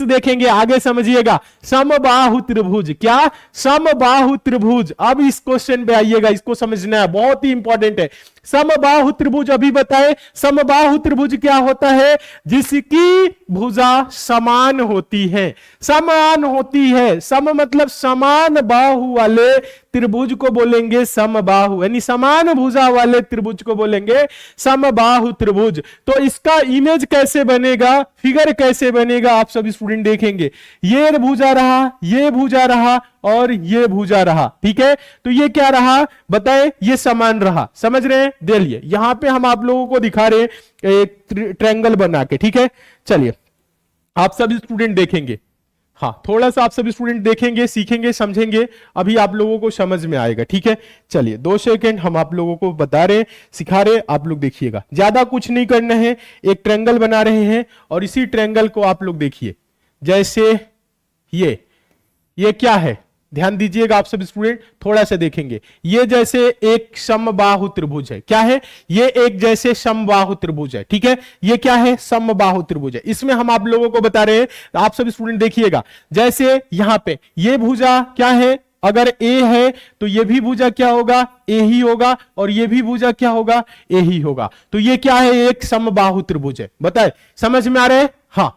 देखेंगे आगे समझिएगा। समबाहु त्रिभुज, क्या समबाहु त्रिभुज। अब इस क्वेश्चन पे आइएगा, इसको समझना है, बहुत ही इंपॉर्टेंट है। समबाहु त्रिभुज अभी बताए, समबाहु त्रिभुज क्या होता है? जिसकी भुजा समान होती है, समान होती है। सम मतलब समान बाहु वाले त्रिभुज को बोलेंगे समबाहु, यानी समान भुजा वाले त्रिभुज को बोलेंगे समबाहु त्रिभुज। तो इसका इमेज कैसे बनेगा, फिगर कैसे बनेगा, आप सभी स्टूडेंट देखेंगे। ये भुजा रहा, ये भुजा रहा और ये भुजा रहा, ठीक है। तो ये क्या रहा बताए, ये समान रहा, समझ रहे हैं। दे लिए यहां पे हम आप लोगों को दिखा रहे हैं एक ट्रायंगल बना के, ठीक है। चलिए आप सभी स्टूडेंट देखेंगे, हाँ थोड़ा सा आप सभी स्टूडेंट देखेंगे, सीखेंगे, समझेंगे, अभी आप लोगों को समझ में आएगा, ठीक है। चलिए 2 सेकंड हम आप लोगों को बता रहे, सिखा रहे, आप लोग देखिएगा। ज्यादा कुछ नहीं करना है, एक ट्रायंगल बना रहे हैं और इसी ट्रायंगल को आप लोग देखिए। जैसे ये क्या है, ध्यान दीजिएगा आप सभी स्टूडेंट, थोड़ा सा देखेंगे। ये जैसे एक समबाहु त्रिभुज है, क्या है ये, एक जैसे समबाहु त्रिभुज है, ठीक है। ये क्या है, समबाहु त्रिभुज है। इसमें हम आप लोगों को बता रहे हैं, आप सभी स्टूडेंट देखिएगा। जैसे यहां पे ये भुजा क्या है, अगर ए है तो ये भी भुजा क्या होगा, ए ही होगा, और ये भी भुजा क्या होगा, ए ही होगा। तो ये क्या है, एक समबाहु त्रिभुज है। बताए, समझ में आ रहा है? हाँ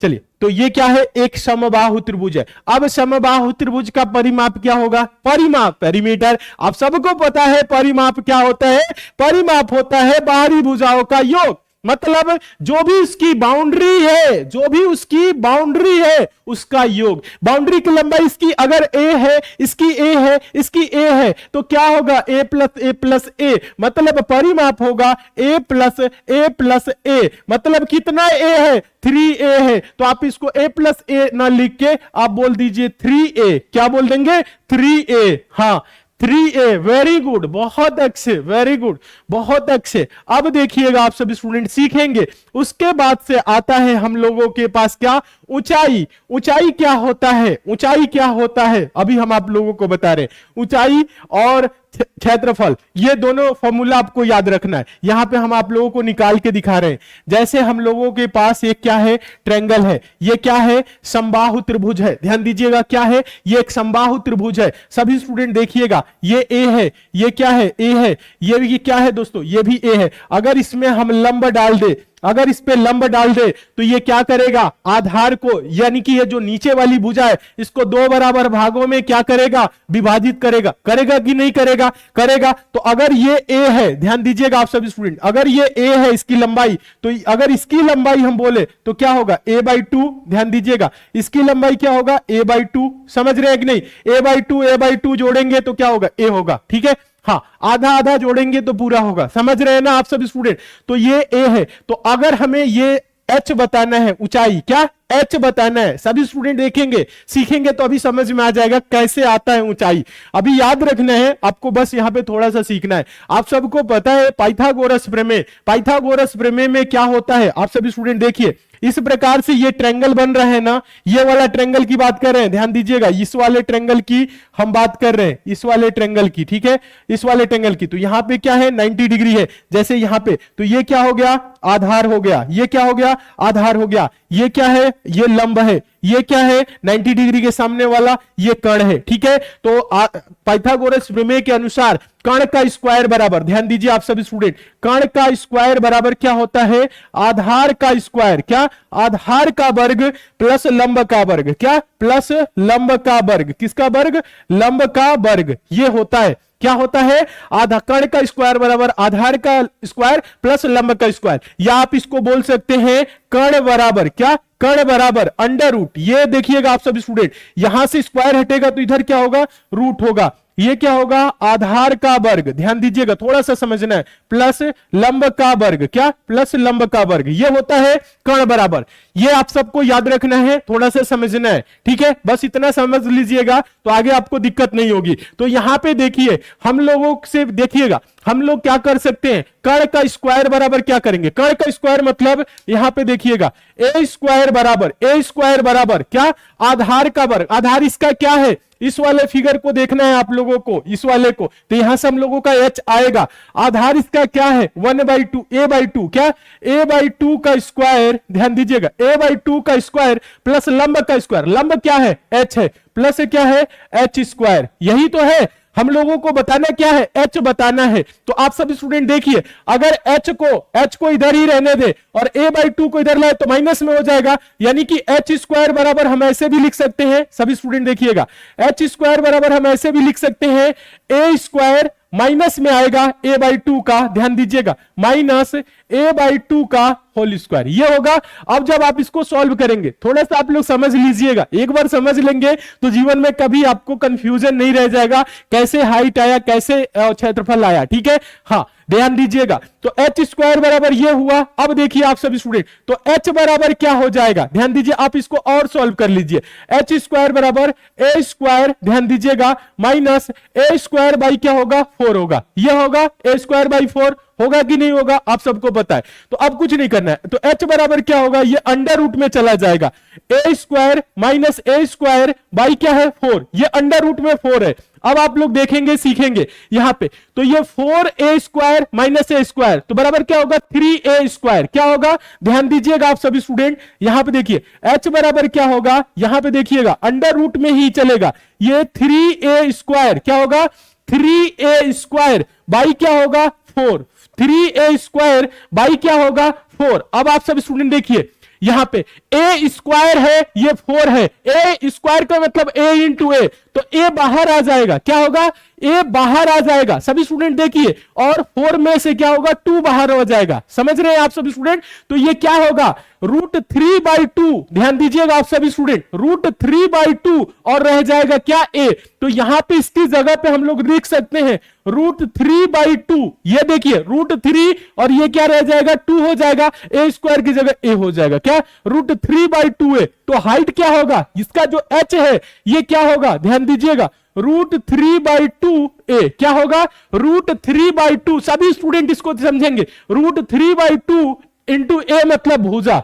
चलिए, तो ये क्या है, एक समबाहु त्रिभुज है। अब समबाहु त्रिभुज का परिमाप क्या होगा, परिमाप, पेरीमीटर। आप सबको पता है परिमाप क्या होता है, परिमाप होता है बाहरी भुजाओं का योग। मतलब जो भी उसकी बाउंड्री है, जो भी उसकी बाउंड्री है उसका योग। बाउंड्री की लंबाई इसकी अगर ए है, इसकी ए है, इसकी ए है, तो क्या होगा, ए प्लस ए प्लस ए, मतलब परिमाप होगा ए प्लस ए प्लस ए। मतलब कितना ए है, 3a है। तो आप इसको a प्लस ए ना लिख के आप बोल दीजिए 3a। क्या बोल देंगे, 3a। हाँ 3a, वेरी गुड, बहुत अच्छे, वेरी गुड, बहुत अच्छे। अब देखिएगा आप सभी स्टूडेंट सीखेंगे। उसके बाद से आता है हम लोगों के पास क्या, ऊंचाई। ऊंचाई क्या होता है, ऊंचाई क्या होता है, अभी हम आप लोगों को बता रहे हैं। ऊंचाई और क्षेत्रफल, ये दोनों फॉर्मूला आपको याद रखना है। यहां पे हम आप लोगों को निकाल के दिखा रहे हैं। जैसे हम लोगों के पास एक क्या है, ट्रायंगल है। ये क्या है, समबाहु त्रिभुज है। ध्यान दीजिएगा क्या है, ये एक समबाहु त्रिभुज है। सभी स्टूडेंट देखिएगा, ये ए है, ये क्या है, ए है, ये भी क्या है दोस्तों, ये भी ए है। अगर इसमें हम लंब डाल दे, अगर इस पे लंब डाल दे तो ये क्या करेगा, आधार को, यानी कि ये जो नीचे वाली भुजा है इसको 2 बराबर भागों में क्या करेगा, विभाजित करेगा। करेगा कि नहीं करेगा, करेगा। तो अगर ये ए है, ध्यान दीजिएगा आप सभी स्टूडेंट, अगर ये ए है इसकी लंबाई, तो अगर इसकी लंबाई हम बोले तो क्या होगा, a/2। ध्यान दीजिएगा इसकी लंबाई क्या होगा, a/2। समझ रहे हैं कि नहीं, a/2 जोड़ेंगे तो क्या होगा, a होगा, ठीक है। हाँ आधा आधा जोड़ेंगे तो पूरा होगा, समझ रहे हैं ना आप सभी स्टूडेंट। तो ये ए है, तो अगर हमें ये एच बताना है, ऊंचाई क्या, एच बताना है। सभी स्टूडेंट देखेंगे, सीखेंगे तो अभी समझ में आ जाएगा कैसे आता है ऊंचाई। अभी याद रखना है आपको, बस यहां पे थोड़ा सा सीखना है। आप सबको पता है पाइथागोरस प्रमेय, पाइथागोरस प्रमेय में क्या होता है, आप सभी स्टूडेंट देखिए। इस प्रकार से ये ट्रायंगल बन रहा है ना, ये वाला ट्रायंगल की बात कर रहे हैं, ध्यान दीजिएगा। इस वाले ट्रायंगल की हम बात कर रहे हैं, इस वाले ट्रायंगल की, ठीक है, इस वाले ट्रायंगल की। तो यहां पे क्या है, 90 डिग्री है, जैसे यहां पे। तो ये क्या हो गया, आधार हो गया। ये क्या हो गया, आधार हो गया। ये क्या है, ये लंब है। ये क्या है, 90 डिग्री के सामने वाला ये कर्ण है, ठीक है। तो पाइथागोरस प्रमेय के अनुसार कर्ण का स्क्वायर बराबर, ध्यान दीजिए आप सभी स्टूडेंट, कर्ण का स्क्वायर बराबर क्या होता है, आधार का स्क्वायर, क्या, आधार का वर्ग प्लस लंब का वर्ग, क्या, प्लस लंब का वर्ग। किसका वर्ग, लंब का वर्ग। ये होता है, क्या होता है, आधा कर्ण का स्क्वायर बराबर आधार का स्क्वायर प्लस लंब का स्क्वायर। या आप इसको बोल सकते हैं कर्ण बराबर क्या, कर्ण बराबर अंडर रूट। ये देखिएगा आप सभी स्टूडेंट, यहां से स्क्वायर हटेगा तो इधर क्या होगा, रूट होगा। ये क्या होगा, आधार का वर्ग, ध्यान दीजिएगा थोड़ा सा समझना है, प्लस लंब का वर्ग, क्या, प्लस लंब का वर्ग। ये होता है कर्ण बराबर। ये आप सबको याद रखना है, थोड़ा सा समझना है, ठीक है। बस इतना समझ लीजिएगा तो आगे आपको दिक्कत नहीं होगी। तो यहां पे देखिए, हम लोगों से देखिएगा, हम लोग क्या कर सकते हैं, कर्ण का स्क्वायर बराबर क्या करेंगे, कर्ण का स्क्वायर मतलब यहां पे देखिएगा ए स्क्वायर बराबर क्या, आधार का वर्ग। आधार इसका क्या है, इस वाले फिगर को देखना है आप लोगों को, इस वाले को, तो यहां से हम लोगों का h आएगा। आधार इसका क्या है 1/2 a/2 क्या, a/2 का स्क्वायर, ध्यान दीजिएगा a/2 का स्क्वायर प्लस लंब का स्क्वायर, लंब क्या है h है, प्लस क्या है h स्क्वायर। यही तो है हम लोगों को बताना, क्या है h बताना है। तो आप सभी स्टूडेंट देखिए, अगर h को इधर ही रहने दे और a/2 को इधर लाए तो माइनस में हो जाएगा, यानी कि h स्क्वायर बराबर हम ऐसे भी लिख सकते हैं, सभी स्टूडेंट देखिएगा h स्क्वायर बराबर हम ऐसे भी लिख सकते हैं a स्क्वायर माइनस में आएगा a/2 का, ध्यान दीजिएगा माइनस a/2 का होल स्क्वायर, ये होगा। अब जब आप इसको सॉल्व करेंगे, थोड़ा सा आप लोग समझ लीजिएगा, एक बार समझ लेंगे तो जीवन में कभी आपको कंफ्यूजन नहीं रह जाएगा, कैसे हाइट आया, कैसे क्षेत्रफल आया, ठीक है। हाँ ध्यान दीजिएगा, तो h स्क्वायर बराबर ये हुआ। अब देखिए आप सभी स्टूडेंट, तो h बराबर क्या हो जाएगा, ध्यान दीजिए, आप इसको और सॉल्व कर लीजिए। h स्क्वायर बराबर a स्क्वायर, ध्यान दीजिएगा, माइनस a स्क्वायर बाई क्या होगा 4 होगा, ये होगा a स्क्वायर बाई 4, होगा कि नहीं होगा आप सबको पता है। तो अब कुछ नहीं करना है, तो h बराबर क्या होगा, ये अंडर रूट में चला जाएगा, a square minus a square by क्या है 4, ये अंडर रूट में 4 है। अब आप लोग देखेंगे सीखेंगे यहां पे, तो ये 4a square minus a square तो बराबर क्या होगा 3a स्क्वायर, क्या होगा ध्यान दीजिएगा आप सभी स्टूडेंट, यहां पे देखिए h बराबर क्या होगा, यहां पे देखिएगा अंडर रूट में ही चलेगा, ये 3a स्क्वायर क्या होगा 3a स्क्वायर बाई क्या होगा 4, 3a स्क्वायर बाई क्या होगा 4। अब आप सब स्टूडेंट देखिए यहां पे a स्क्वायर है, ये 4 है, a स्क्वायर का मतलब a इंटू ए, तो a बाहर आ जाएगा, क्या होगा a बाहर आ जाएगा सभी स्टूडेंट देखिए, और 4 में से क्या होगा 2 बाहर हो जाएगा, समझ रहे हैं आप सभी स्टूडेंट। तो ये क्या होगा √3/2, ध्यान दीजिएगा आप सभी स्टूडेंट, √3/2 और रह जाएगा क्या a, तो यहां पे इसकी जगह पे हम लोग लिख सकते हैं √3/2, ये देखिए √3 और ये क्या रह जाएगा 2 हो जाएगा, a स्क्वायर की जगह a हो जाएगा, क्या √3/2 है। तो हाइट क्या होगा, इसका जो h है ये क्या होगा, ध्यान दीजिएगा √3/2a, क्या होगा √3/2, सभी स्टूडेंट इसको समझेंगे, √3/2 इंटू a मतलब भुजा,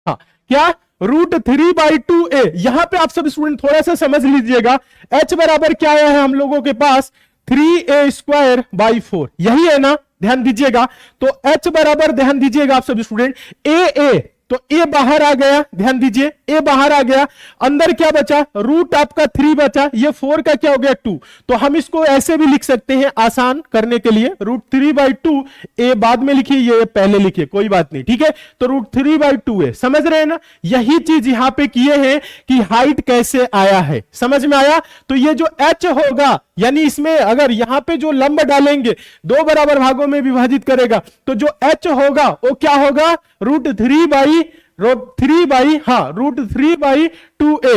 हाँ क्या √3/2a। यहां पे आप सब स्टूडेंट थोड़ा सा समझ लीजिएगा, h बराबर क्या आया है हम लोगों के पास 3a स्क्वायर बाई 4, यही है ना, ध्यान दीजिएगा। तो h बराबर ध्यान दीजिएगा आप सभी स्टूडेंट a, तो a बाहर आ गया, ध्यान दीजिए a बाहर आ गया, अंदर क्या बचा रूट आपका 3 बचा, ये 4 का क्या हो गया 2, तो हम इसको ऐसे भी लिख सकते हैं आसान करने के लिए √3/2, a बाद में लिखिए ये पहले लिखिए कोई बात नहीं, ठीक है। तो √3/2 है, समझ रहे हैं ना, यही चीज यहां पे किए हैं कि हाइट कैसे आया है, समझ में आया। तो ये जो h होगा, यानी इसमें अगर यहां पे जो लंब डालेंगे 2 बराबर भागों में विभाजित करेगा, तो जो h होगा वो क्या होगा √3/2a,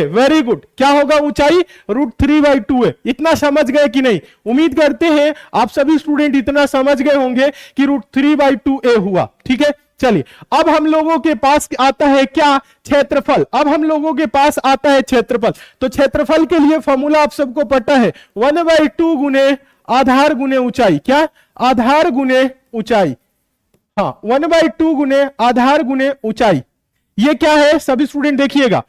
वेरी गुड, क्या होगा ऊंचाई √3/2a। इतना समझ गए कि नहीं, उम्मीद करते हैं आप सभी स्टूडेंट इतना समझ गए होंगे कि √3/2a हुआ, ठीक है। चलिए अब हम लोगों के पास आता है क्या क्षेत्रफल, अब हम लोगों के पास आता है क्षेत्रफल। तो क्षेत्रफल के लिए फॉर्मूला आप सबको पता है 1/2 गुने आधार गुने ऊंचाई, क्या आधार गुने ऊंचाई, हाँ 1/2 गुने आधार गुने ऊंचाई, ये क्या है सभी स्टूडेंट देखिएगा,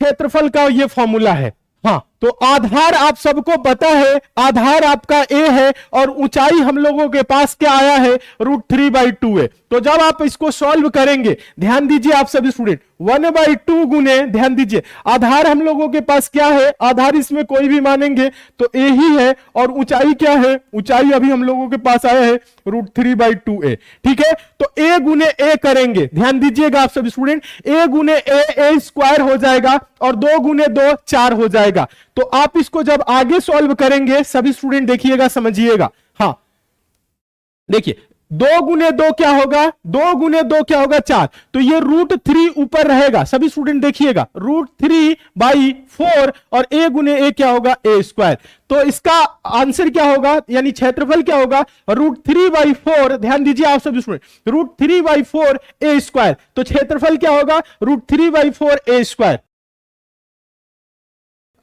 क्षेत्रफल का ये फॉर्मूला है। हाँ तो आधार आप सबको पता है, आधार आपका a है और ऊंचाई हम लोगों के पास क्या आया है √3/2 है। तो जब आप इसको सॉल्व करेंगे, ध्यान दीजिए आप सभी स्टूडेंट 1/2 गुने, ध्यान दीजिए आधार हम लोगों के पास क्या है, आधार इसमें कोई भी मानेंगे तो a ही है, और ऊंचाई क्या है, ऊंचाई अभी हम लोगों के पास आया है √3/2a, ठीक है। तो a गुने a करेंगे, ध्यान दीजिएगा आप सभी स्टूडेंट, a गुने a स्क्वायर हो जाएगा और 2 गुने 2 4 हो जाएगा। तो आप इसको जब आगे सॉल्व करेंगे सभी स्टूडेंट देखिएगा समझिएगा, हाँ देखिए 2 गुने 2 क्या होगा, 2 गुने 2 क्या होगा 4, तो ये √3 ऊपर रहेगा, सभी स्टूडेंट देखिएगा √3/4 और a गुने a क्या होगा a स्क्वायर। तो इसका आंसर क्या होगा, यानी क्षेत्रफल क्या होगा √3/4, ध्यान दीजिए आप सभी स्टूडेंट √3/4 a स्क्वायर, तो क्षेत्रफल क्या होगा √3/4 a स्क्वायर।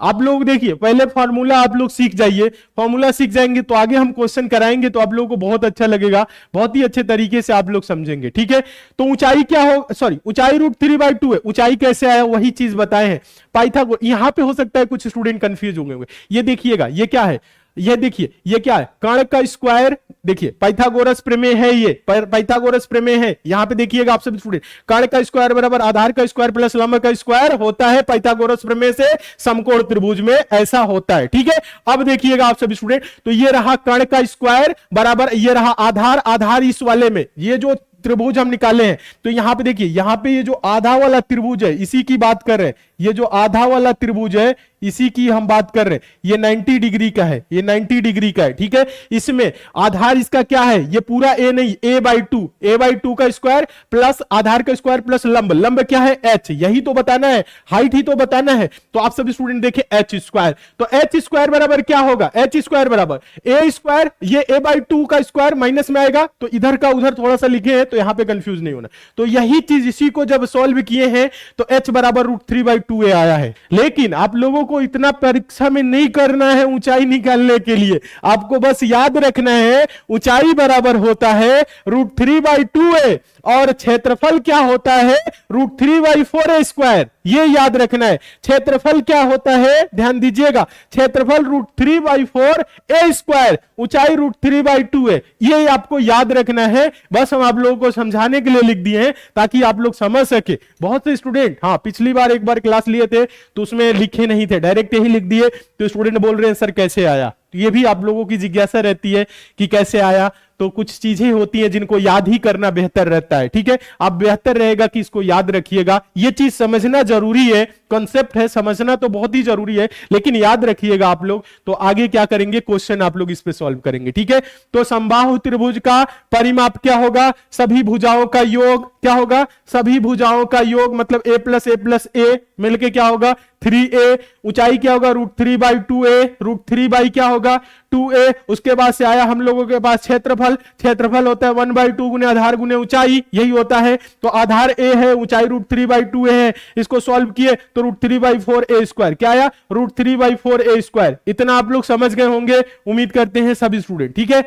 आप लोग देखिए, पहले फॉर्मूला आप लोग सीख जाइए, फॉर्मूला सीख जाएंगे तो आगे हम क्वेश्चन कराएंगे तो आप लोगों को बहुत अच्छा लगेगा, बहुत ही अच्छे तरीके से आप लोग समझेंगे, ठीक है। तो ऊंचाई क्या हो, सॉरी ऊंचाई √3/2 है। ऊंचाई कैसे आया वही चीज बताए हैं। पाइथागोरस, यहां पे हो सकता है कुछ स्टूडेंट कंफ्यूज होंगे। ये देखिएगा, ये क्या है, ये देखिए ये क्या है, कर्ण का स्क्वायर। देखिए पाइथागोरस प्रमेय है, ये पाइथागोरस प्रमेय है। यहां पे देखिएगा आप सब स्टूडेंट, कर्ण का स्क्वायर बराबर आधार का स्क्वायर प्लस लंब का स्क्वायर होता है पाइथागोरस प्रमेय से समकोण त्रिभुज में, ऐसा होता है, ठीक है। अब देखिएगा आप सब स्टूडेंट, तो ये रहा कर्ण का स्क्वायर बराबर, ये रहा आधार, आधार इस वाले में, ये जो त्रिभुज हम निकाले हैं, तो यहां पे देखिए, यहां पे ये जो आधा वाला त्रिभुज है इसी की बात कर रहे हैं। ये जो आधा वाला त्रिभुज है इसी की हम बात कर रहे हैं। ये 90 डिग्री का है, ये 90 डिग्री का है, ठीक है। इसमें आधार इसका क्या है, ये पूरा ए नहीं, a/2 का स्क्वायर प्लस आधार का स्क्वायर प्लस लंब, लंब क्या है h, यही तो बताना है, हाइट ही तो बताना है। तो आप सभी स्टूडेंट देखें h स्क्वायर, तो h स्क्वायर बराबर क्या होगा, h स्क्वायर बराबर a स्क्वायर, ये a/2 का स्क्वायर माइनस में आएगा, तो इधर का उधर थोड़ा सा लिखे हैं तो यहां पे कंफ्यूज नहीं होना। तो यही चीज इसी को जब सॉल्व किए हैं तो h बराबर √3/2a आया है। लेकिन आप लोगों को इतना परीक्षा में नहीं करना है ऊंचाई निकालने के लिए, आपको बस याद रखना है ऊंचाई बराबर होता है √3/2a और क्षेत्रफल क्या होता है √3/4a स्क्वायर, ये याद रखना है। क्षेत्रफल क्या होता है, ध्यान दीजिएगा, क्षेत्रफल √3/4a स्क्वायर, ऊंचाई √3/2a, ये आपको याद रखना है। बस हम आप लोगों को समझाने के लिए लिख दिए हैं ताकि आप लोग समझ सके। बहुत से स्टूडेंट, हाँ पिछली बार एक बार क्लास लिए थे तो उसमें लिखे नहीं थे, डायरेक्ट यही लिख दिए, तो स्टूडेंट बोल रहे हैं सर कैसे आया। तो ये भी आप लोगों की जिज्ञासा रहती है कि कैसे आया, तो कुछ चीजें होती हैं जिनको याद ही करना बेहतर रहता है, ठीक है। आप बेहतर रहेगा कि इसको याद रखिएगा, ये चीज समझना जरूरी है, कॉन्सेप्ट है, समझना तो बहुत ही जरूरी है, लेकिन याद रखिएगा आप लोग। तो आगे क्या करेंगे, क्वेश्चन आप लोग इस पे सॉल्व करेंगे, ठीक है। तो समबाहु त्रिभुज का परिमाप क्या होगा, सभी भुजाओं का योग क्या होगा, सभी भुजाओं का योग मतलब a + a मिलके क्या होगा 3a। ऊंचाई क्या होगा √3/2a, √3 क्या होगा 2a। उसके बाद से आया हम लोगों के पास क्षेत्रफल, क्षेत्रफल होता है 1/2 गुने आधार गुने ऊंचाई, यही होता है। तो आधार a है, ऊंचाई √3/2a है, इसको सॉल्व किए तो √3/4a स्क्वायर क्या आया, √3/4a स्क्वायर। इतना आप लोग समझ गए होंगे, उम्मीद करते हैं सभी स्टूडेंट, ठीक है।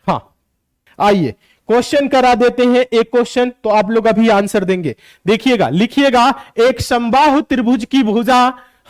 हाँ आइए क्वेश्चन करा देते हैं, एक क्वेश्चन तो आप लोग अभी आंसर देंगे। देखिएगा, लिखिएगा, एक समबाहु त्रिभुज की भुजा,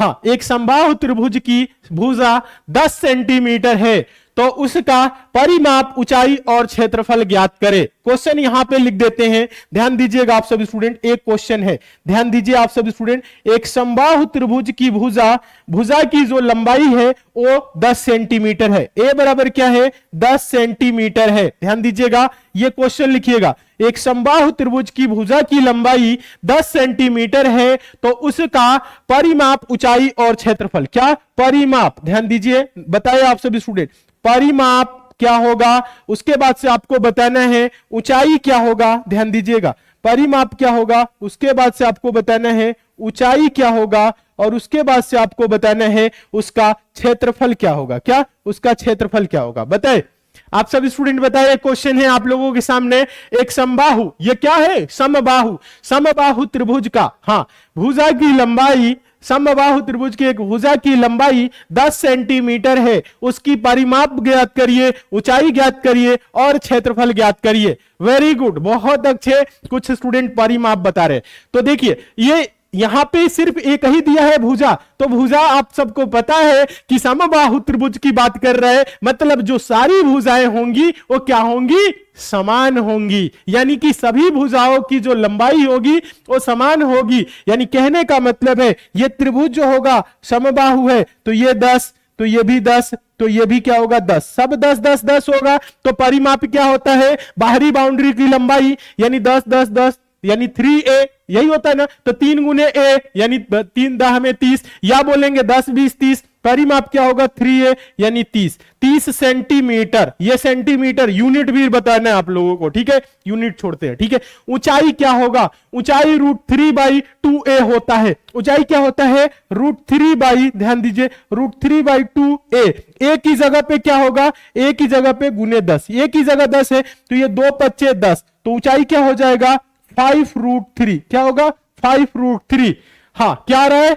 हाँ एक समबाहु त्रिभुज की भुजा 10 सेंटीमीटर है, तो उसका परिमाप, ऊंचाई और क्षेत्रफल ज्ञात करें। क्वेश्चन यहां पे लिख देते हैं, ध्यान दीजिएगा आप सभी स्टूडेंट, एक क्वेश्चन है, ध्यान दीजिए आप सभी स्टूडेंट। एक समबाहु त्रिभुज की भुजा की जो लंबाई है वो 10 सेंटीमीटर है। ए बराबर क्या है 10 सेंटीमीटर है, ध्यान दीजिएगा, ये क्वेश्चन लिखिएगा। एक समबाहु त्रिभुज की भुजा की लंबाई 10 सेंटीमीटर है, तो उसका परिमाप, ऊंचाई और क्षेत्रफल, क्या परिमाप, ध्यान दीजिए, बताइए आप सभी स्टूडेंट, परिमाप क्या होगा, उसके बाद से आपको बताना है ऊंचाई क्या होगा, ध्यान दीजिएगा, परिमाप क्या होगा, उसके बाद से आपको बताना है ऊंचाई क्या होगा, और उसके बाद से आपको बताना है उसका क्षेत्रफल क्या होगा, क्या उसका क्षेत्रफल क्या होगा, बताए आप सभी स्टूडेंट बताइए। क्वेश्चन है आप लोगों के सामने, एक समबाहु, ये क्या है समबाहु, समबाहु त्रिभुज का, हाँ भुजा की लंबाई, समबाहु त्रिभुज की एक भुजा की लंबाई 10 सेंटीमीटर है, उसकी परिमाप ज्ञात करिए, ऊंचाई ज्ञात करिए और क्षेत्रफल ज्ञात करिए। वेरी गुड, बहुत अच्छे, कुछ स्टूडेंट परिमाप बता रहे। तो देखिए ये यहां पे सिर्फ एक ही दिया है भुजा, तो भुजा आप सबको पता है कि समबाहु त्रिभुज की बात कर रहे हैं, मतलब जो सारी भुजाएं होंगी वो क्या होंगी, समान होंगी, यानी कि सभी भुजाओं की जो लंबाई होगी वो समान होगी। यानी कहने का मतलब है ये त्रिभुज जो होगा समबाहु है, तो ये 10, तो ये भी 10, तो ये भी क्या होगा 10, सब 10 10 10 होगा। तो परिमाप क्या होता है, बाहरी बाउंड्री की लंबाई यानी 10 10 10 यानी 3a, यही होता है ना। तो 3 गुने a यानी 3 10 में 30, या बोलेंगे 10 20 30, परिमाप क्या होगा 3a यानी 30 सेंटीमीटर। ये सेंटीमीटर यूनिट भी बताना है आप लोगों को, ठीक है, यूनिट छोड़ते हैं, ठीक है। ऊंचाई क्या होगा, ऊंचाई √3/2a होता है, ऊंचाई क्या होता है √3, ध्यान दीजिए √3/2a। a की जगह पे क्या होगा, a की जगह पे गुने 10, a की जगह 10 है तो ये 2 5 10, तो ऊंचाई क्या हो जाएगा 5√3, क्या होगा 5√3। हाँ क्या आ रहा है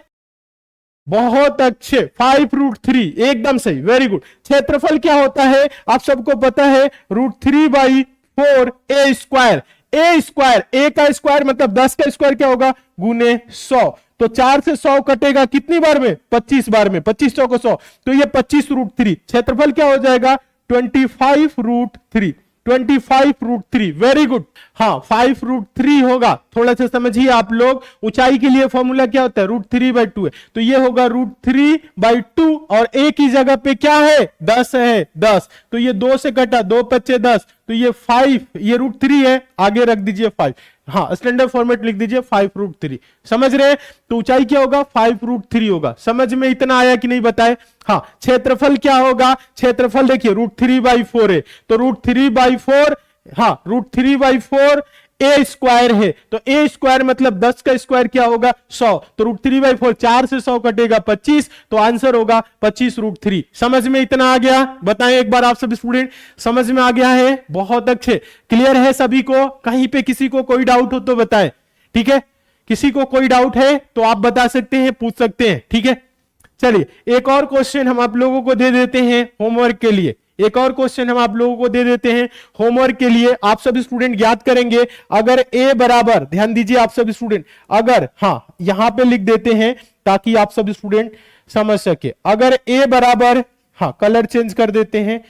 बहुत अच्छे, 5√3 एकदम सही, वेरी गुड। क्षेत्रफल क्या होता है आप सबको पता है, √3/4 ए स्क्वायर। ए स्क्वायर, ए का स्क्वायर मतलब 10 का स्क्वायर क्या होगा, गुने 100। तो 4 से 100 कटेगा कितनी बार में, 25 बार में, 25 100 को 100, तो ये 25√3। क्षेत्रफल क्या हो जाएगा, 25√3, 25√3, वेरी गुड। हाँ 5√3 होगा, थोड़ा सा समझिए आप लोग। ऊंचाई के लिए फॉर्मूला क्या होता है, √3/2 है, तो ये होगा √3/2 और ए की जगह पे क्या है, 10 है, 10, तो ये 2 से कटा, 2 5 10, तो ये 5, ये √3 है, आगे रख दीजिए 5। हाँ स्टैंडर्ड फॉर्मेट लिख दीजिए 5√3, समझ रहे हैं। तो ऊंचाई क्या होगा, 5√3 होगा। समझ में इतना आया कि नहीं बताए। हाँ क्षेत्रफल क्या होगा, क्षेत्रफल देखिए √3/4 है, तो √3/4, हाँ √3/4 ए स्क्वायर है, तो ए स्क्वायर मतलब 10 का स्क्वायर क्या होगा, 100, तो √3/4, 4 से 100 कटेगा 25, तो आंसर होगा 25√3। समझ में इतना आ गया, बताएं एक बार आप सभी स्टूडेंट, समझ में आ गया है, बहुत अच्छे, क्लियर है सभी को। कहीं पे किसी को कोई डाउट हो तो बताएं, ठीक है। किसी को कोई डाउट है तो आप बता सकते हैं, पूछ सकते हैं, ठीक है। चलिए एक और क्वेश्चन हम आप लोगों को दे देते हैं होमवर्क के लिए, एक और क्वेश्चन हम आप लोगों को दे देते हैं होमवर्क के लिए। आप सभी स्टूडेंट याद करेंगे, अगर ए बराबर, ध्यान दीजिए आप सभी स्टूडेंट, अगर, हाँ यहां पे लिख देते हैं ताकि आप सभी स्टूडेंट समझ सके। अगर ए बराबर, हाँ कलर चेंज कर देते हैं,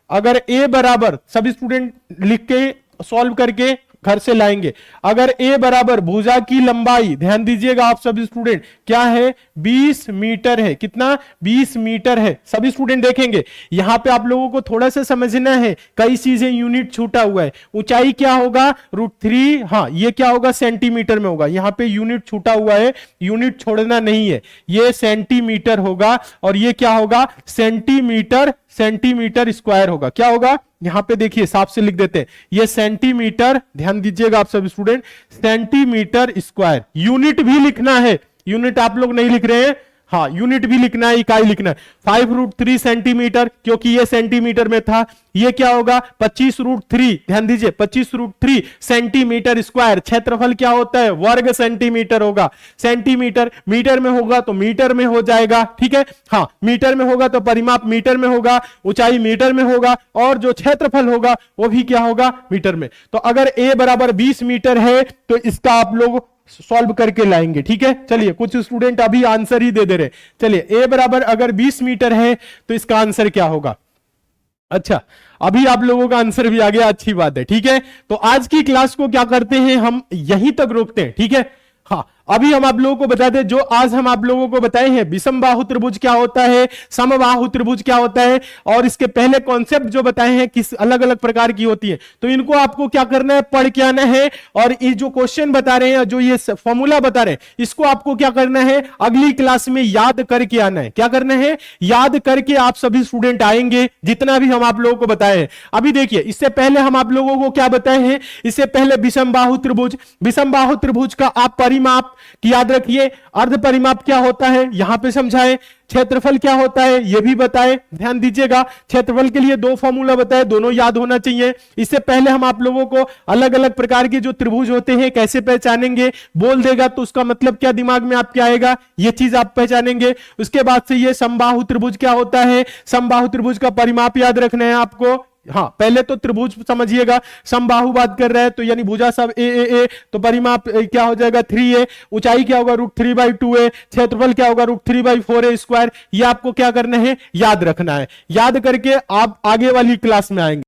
अगर ए बराबर, सभी स्टूडेंट लिख के सॉल्व करके घर से लाएंगे। अगर ए बराबर भुजा की लंबाई, ध्यान दीजिएगा आप सभी स्टूडेंट, क्या है, 20 मीटर है। कितना, 20 मीटर है। सभी स्टूडेंट देखेंगे यहां पे आप लोगों को थोड़ा सा समझना है, कई चीजें यूनिट छूटा हुआ है। ऊंचाई क्या होगा, √3, हाँ ये क्या होगा, सेंटीमीटर में होगा। यहां पे यूनिट छूटा हुआ है, यूनिट छोड़ना नहीं है, ये सेंटीमीटर होगा और ये क्या होगा, सेंटीमीटर, सेंटीमीटर स्क्वायर होगा। क्या होगा, यहां पे देखिए साफ से लिख देते हैं, ये सेंटीमीटर, ध्यान दीजिएगा आप सभी स्टूडेंट, सेंटीमीटर स्क्वायर। यूनिट भी लिखना है, यूनिट आप लोग नहीं लिख रहे हैं, हाँ यूनिट भी लिखना है, इकाई लिखना है। 5√3 सेंटीमीटर, क्योंकि ये सेंटीमीटर में था, ये क्या होगा, 25√3, ध्यान दीजिए 25√3 सेंटीमीटर स्क्वायर। क्षेत्रफल क्या होता है, वर्ग सेंटीमीटर होगा। सेंटीमीटर मीटर में होगा तो मीटर में हो जाएगा, ठीक है। हाँ मीटर में होगा तो परिमाप मीटर में होगा, ऊंचाई मीटर में होगा, और जो क्षेत्रफल होगा वो भी क्या होगा, मीटर में। तो अगर ए बराबर 20 मीटर है तो इसका आप लोग सॉल्व करके लाएंगे, ठीक है। चलिए कुछ स्टूडेंट अभी आंसर ही दे दे रहे, चलिए ए बराबर अगर 20 मीटर है तो इसका आंसर क्या होगा। अच्छा अभी आप लोगों का आंसर भी आ गया, अच्छी बात है, ठीक है। तो आज की क्लास को क्या करते हैं, हम यहीं तक रोकते हैं, ठीक है। हाँ अभी हम आप लोगों को बता दें, जो आज हम आप लोगों को बताए हैं, विषम बाहु त्रिभुज क्या होता है, समबाहु त्रिभुज क्या होता है, और इसके पहले कॉन्सेप्ट जो बताए हैं किस अलग अलग प्रकार की होती है, तो इनको आपको क्या करना है, पढ़ के आना है। और ये जो क्वेश्चन बता रहे हैं, जो ये फॉर्मूला बता रहे हैं, इसको आपको क्या करना है, अगली क्लास में याद करके आना है। क्या करना है, याद करके आप सभी स्टूडेंट आएंगे, जितना भी हम आप लोगों को बताए हैं। अभी देखिए इससे पहले हम आप लोगों को क्या बताए हैं, इससे पहले विषम बाहु त्रिभुज, विषम बाहु त्रिभुज का आप परिमाप कि याद रखिए, अर्ध परिमाप क्या होता है यहां पे समझाएं, क्षेत्रफल क्या होता है यह भी बताएं, ध्यान दीजिएगा। क्षेत्रफल के लिए 2 फॉर्मूला बताए, दोनों याद होना चाहिए। इससे पहले हम आप लोगों को अलग अलग प्रकार के जो त्रिभुज होते हैं कैसे पहचानेंगे, बोल देगा तो उसका मतलब क्या दिमाग में आपके आएगा, यह चीज आप पहचानेंगे। उसके बाद से ये समबाहु त्रिभुज क्या होता है, समबाहु त्रिभुज का परिमाप याद रखना है आपको। हाँ पहले तो त्रिभुज समझिएगा, समबाहु बात कर रहे हैं तो यानी भुजा सब ए, तो परिमाप क्या हो जाएगा 3a, ऊंचाई क्या होगा √3/2a, क्षेत्रफल क्या होगा √3/4a स्क्वायर। ये आपको क्या करना है, याद रखना है। याद करके आप आगे वाली क्लास में आएंगे।